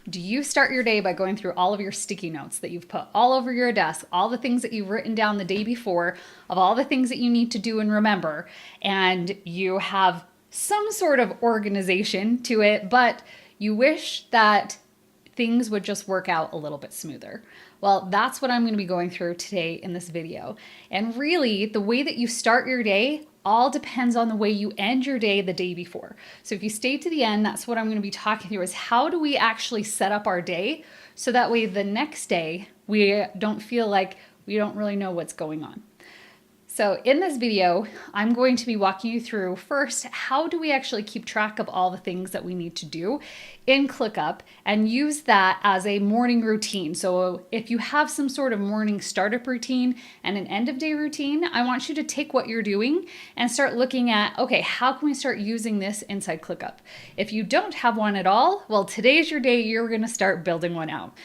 Do you start your day by going through all of your sticky notes that you've put all over your desk, all the things that you've written down the day before, of all the things that you need to do and remember, and you have some sort of organization to it, but you wish that things would just work out a little bit smoother? Well, that's what I'm going to be going through today in this video. And really, the way that you start your day all depends on the way you end your day the day before. So if you stay to the end, that's what I'm going to be talking through, is how do we actually set up our day so that way the next day we don't feel like we don't really know what's going on. So in this video, I'm going to be walking you through first, how do we actually keep track of all the things that we need to do in ClickUp and use that as a morning routine. So if you have some sort of morning startup routine and an end of day routine, I want you to take what you're doing and start looking at, okay, how can we start using this inside ClickUp? If you don't have one at all, well, today's your day, you're gonna start building one out.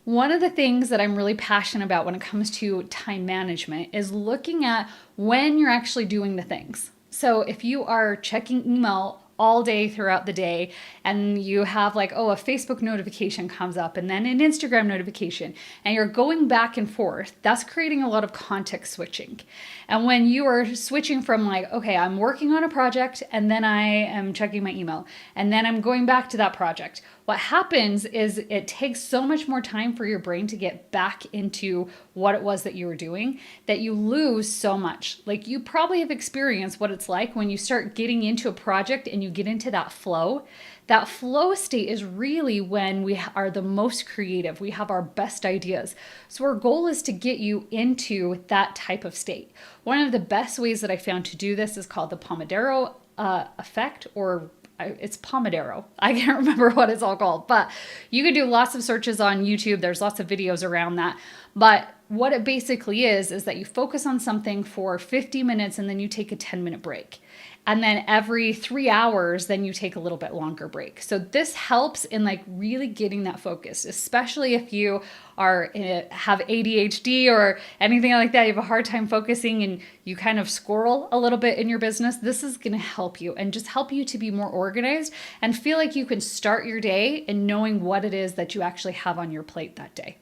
One of the things that I'm really passionate about when it comes to time management is looking at when you're actually doing the things. So if you are checking email all day throughout the day and you have like, oh, a Facebook notification comes up and then an Instagram notification and you're going back and forth, that's creating a lot of context switching. And when you are switching from like, okay, I'm working on a project and then I am checking my email and then I'm going back to that project, what happens is it takes so much more time for your brain to get back into what it was that you were doing that you lose so much. Like, you probably have experienced what it's like when you start getting into a project and you get into that flow. That flow state is really when we are the most creative. We have our best ideas. So our goal is to get you into that type of state. One of the best ways that I found to do this is called the Pomodoro effect, or it's Pomodoro. I can't remember what it's all called, but you can do lots of searches on YouTube. There's lots of videos around that. But what it basically is that you focus on something for 50 minutes and then you take a 10-minute break. And then every 3 hours, then you take a little bit longer break. So this helps in like really getting that focus, especially if you are have ADHD or anything like that. You have a hard time focusing and you kind of squirrel a little bit in your business. This is going to help you and just help you to be more organized and feel like you can start your day and knowing what it is that you actually have on your plate that day.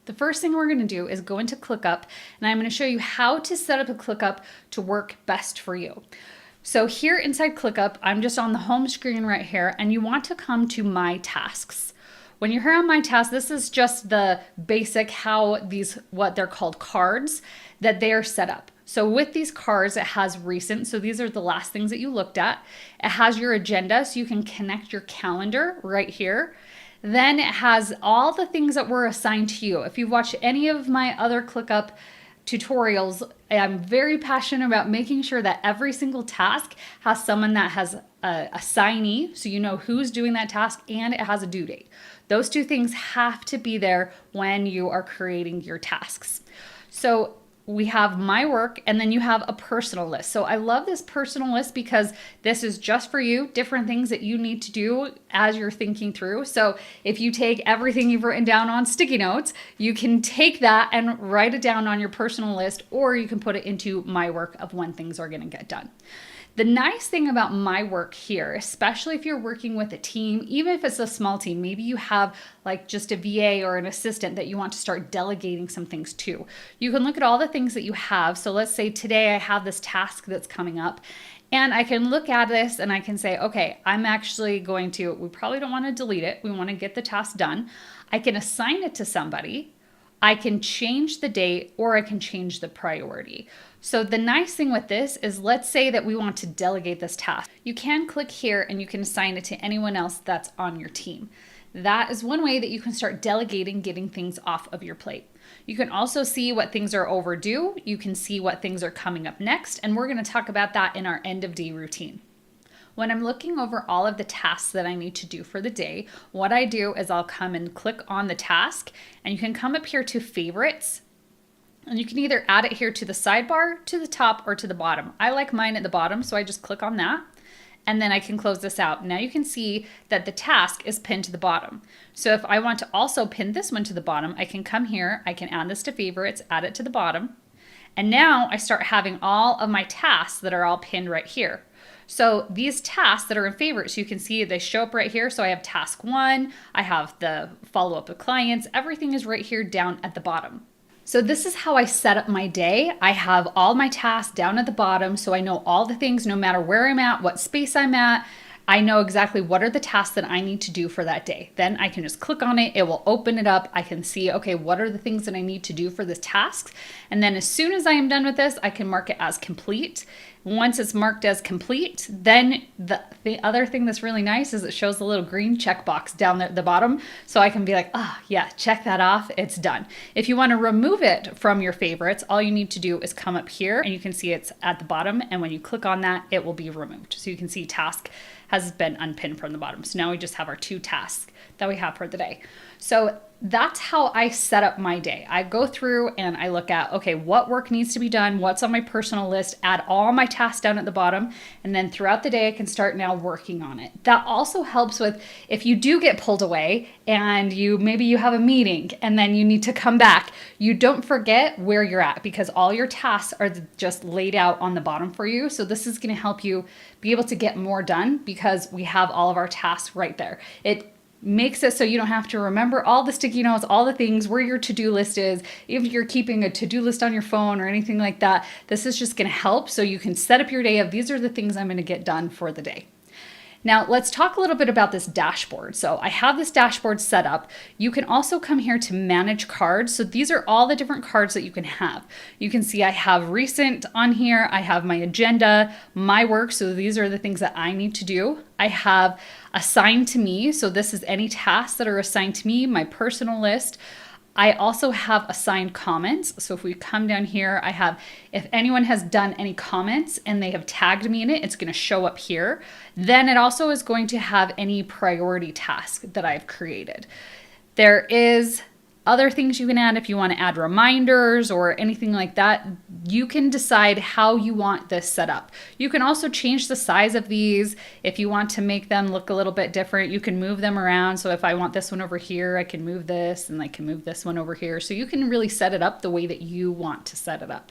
The first thing we're going to do is go into ClickUp, and I'm going to show you how to set up a ClickUp to work best for you. So here inside ClickUp, I'm just on the home screen right here, and you want to come to My Tasks. When you're here on My Tasks, this is just the basic how these, what they're called cards, that they are set up. So with these cards, it has recent. So these are the last things that you looked at. It has your agenda, so you can connect your calendar right here. Then it has all the things that were assigned to you. If you've watched any of my other ClickUp tutorials, I'm very passionate about making sure that every single task has someone that has a assignee, so you know who's doing that task, and it has a due date. Those two things have to be there when you are creating your tasks. So we have my work, and then you have a personal list. So I love this personal list because this is just for you, different things that you need to do as you're thinking through. So if you take everything you've written down on sticky notes, you can take that and write it down on your personal list, or you can put it into my work of when things are going to get done. The nice thing about my work here, especially if you're working with a team, even if it's a small team, maybe you have like just a VA or an assistant that you want to start delegating some things to. You can look at all the things that you have. So let's say today I have this task that's coming up, and I can look at this and I can say, okay, I'm actually going to, we probably don't want to delete it. We want to get the task done. I can assign it to somebody. I can change the date, or I can change the priority. So the nice thing with this is, let's say that we want to delegate this task. You can click here and you can assign it to anyone else that's on your team. That is one way that you can start delegating, getting things off of your plate. You can also see what things are overdue. You can see what things are coming up next, and we're going to talk about that in our end of day routine. When I'm looking over all of the tasks that I need to do for the day, what I do is I'll come and click on the task, and you can come up here to favorites, and you can either add it here to the sidebar, to the top, or to the bottom. I like mine at the bottom, so I just click on that, and then I can close this out. Now you can see that the task is pinned to the bottom. So if I want to also pin this one to the bottom, I can come here, I can add this to favorites, add it to the bottom, and now I start having all of my tasks that are all pinned right here. So these tasks that are in favorites, you can see they show up right here. So I have task 1, I have the follow up with clients, everything is right here down at the bottom. So this is how I set up my day. I have all my tasks down at the bottom, so I know all the things no matter where I'm at, what space I'm at. I know exactly what are the tasks that I need to do for that day. Then I can just click on it. It will open it up. I can see, okay, what are the things that I need to do for this task? And then as soon as I am done with this, I can mark it as complete. Once it's marked as complete, then the other thing that's really nice is it shows the little green checkbox down there at the bottom. So I can be like, oh yeah, check that off, it's done. If you want to remove it from your favorites, all you need to do is come up here and you can see it's at the bottom. And when you click on that, it will be removed. So you can see task has been unpinned from the bottom. So now we just have our 2 tasks that we have for the day. So that's how I set up my day. I go through and I look at, okay, what work needs to be done, what's on my personal list, add all my tasks down at the bottom, and then throughout the day I can start now working on it. That also helps with if you do get pulled away and maybe you have a meeting and then you need to come back, you don't forget where you're at because all your tasks are just laid out on the bottom for you. So this is going to help you be able to get more done because we have all of our tasks right there. It makes it so you don't have to remember all the sticky notes, all the things, where your to-do list is. If you're keeping a to-do list on your phone or anything like that, this is just going to help so you can set up your day of these are the things I'm going to get done for the day. Now let's talk a little bit about this dashboard. So I have this dashboard set up. You can also come here to manage cards. So these are all the different cards that you can have. You can see I have recent on here. I have my agenda, my work. So these are the things that I need to do. I have assigned to me. So this is any tasks that are assigned to me, my personal list. I also have assigned comments. So if we come down here, I have, if anyone has done any comments and they have tagged me in it, it's going to show up here. Then it also is going to have any priority task that I've created. There is other things you can add if you want to add reminders or anything like that. You can decide how you want this set up. You can also change the size of these. If you want to make them look a little bit different, you can move them around. So if I want this one over here, I can move this and I can move this one over here. So you can really set it up the way that you want to set it up.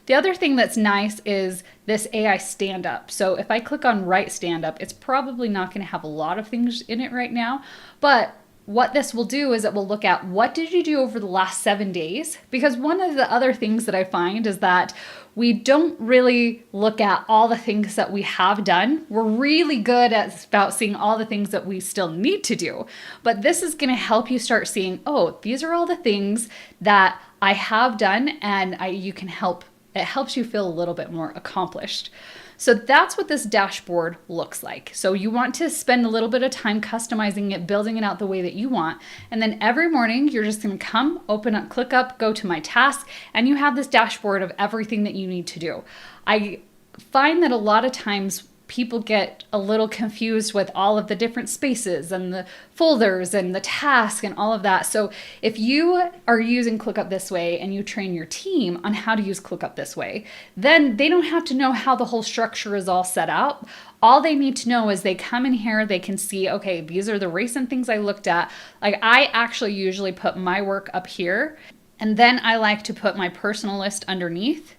The other thing that's nice is this AI stand up. So if I click on write stand up, it's probably not going to have a lot of things in it right now, but what this will do is it will look at what did you do over the last 7 days? Because one of the other things that I find is that we don't really look at all the things that we have done. We're really good at about seeing all the things that we still need to do. But this is going to help you start seeing, oh, these are all the things that I have done, and it helps you feel a little bit more accomplished. So that's what this dashboard looks like. So you want to spend a little bit of time customizing it, building it out the way that you want. And then every morning you're just going to come, open up ClickUp, go to my task, and you have this dashboard of everything that you need to do. I find that a lot of times people get a little confused with all of the different spaces and the folders and the task and all of that. So if you are using ClickUp this way and you train your team on how to use ClickUp this way, then they don't have to know how the whole structure is all set out. All they need to know is they come in here, they can see, okay, these are the recent things I looked at. Like I actually usually put my work up here, and then I like to put my personal list underneath.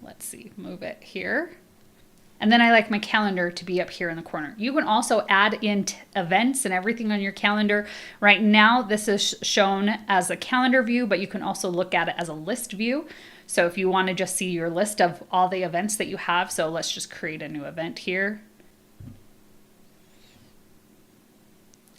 Let's see, move it here. And then I like my calendar to be up here in the corner. You can also add in events and everything on your calendar. Right now, this is shown as a calendar view, but you can also look at it as a list view. So if you want to just see your list of all the events that you have, so let's just create a new event here.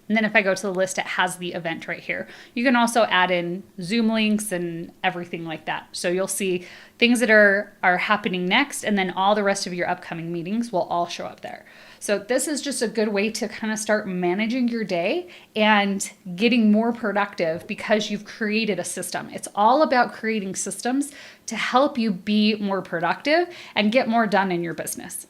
And then if I go to the list, it has the event right here. You can also add in Zoom links and everything like that. So you'll see things that are happening next, and then all the rest of your upcoming meetings will all show up there. So this is just a good way to kind of start managing your day and getting more productive because you've created a system. It's all about creating systems to help you be more productive and get more done in your business.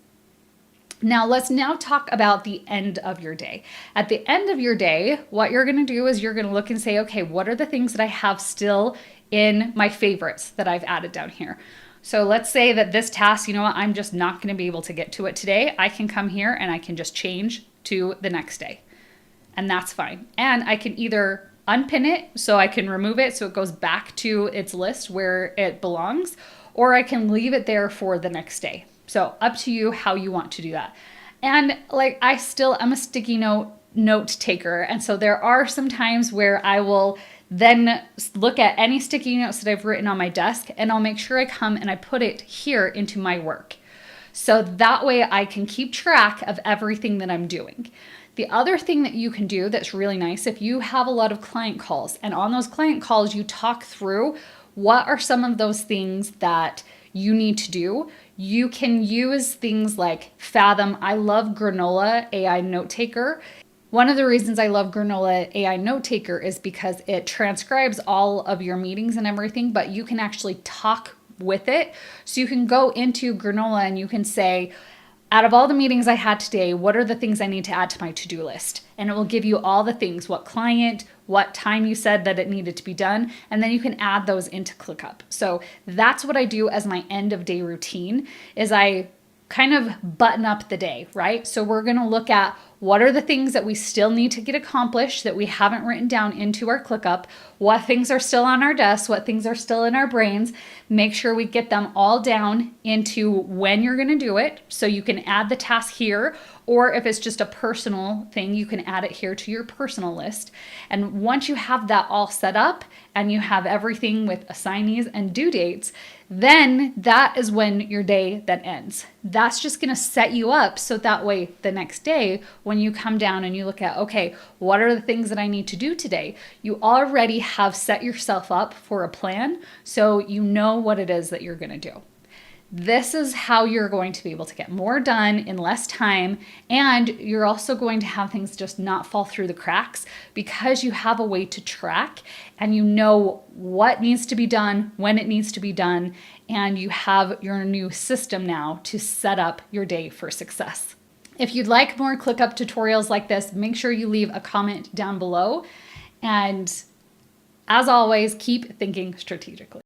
Now let's talk about the end of your day. At the end of your day, what you're going to do is you're going to look and say, okay, what are the things that I have still in my favorites that I've added down here? So let's say that this task, you know what, I'm just not going to be able to get to it today. I can come here and I can just change to the next day. And that's fine. And I can either unpin it so I can remove it so it goes back to its list where it belongs, or I can leave it there for the next day. So up to you how you want to do that. And like I still am a sticky note taker. And so there are some times where I will then look at any sticky notes that I've written on my desk and I'll make sure I come and I put it here into my work. So that way I can keep track of everything that I'm doing. The other thing that you can do that's really nice, if you have a lot of client calls and on those client calls you talk through what are some of those things that you need to do, you can use things like Fathom. I love Granola AI Notetaker. One of the reasons I love Granola AI Notetaker is because it transcribes all of your meetings and everything, but you can actually talk with it. So you can go into Granola and you can say, out of all the meetings I had today, what are the things I need to add to my to-do list? And it will give you all the things, what client, what time you said that it needed to be done, and then you can add those into ClickUp. So that's what I do as my end of day routine, is I kind of button up the day, right? So we're going to look at what are the things that we still need to get accomplished that we haven't written down into our ClickUp, what things are still on our desk, what things are still in our brains. Make sure we get them all down into when you're going to do it. So you can add the task here, or if it's just a personal thing, you can add it here to your personal list. And once you have that all set up and you have everything with assignees and due dates, then that is when your day then ends. That's just going to set you up so that way the next day when you come down and you look at, okay, what are the things that I need to do today? You already have set yourself up for a plan, so you know what it is that you're going to do. This is how you're going to be able to get more done in less time, and you're also going to have things just not fall through the cracks because you have a way to track and you know what needs to be done, when it needs to be done, and you have your new system now to set up your day for success. If you'd like more ClickUp tutorials like this, make sure you leave a comment down below. And as always, keep thinking strategically.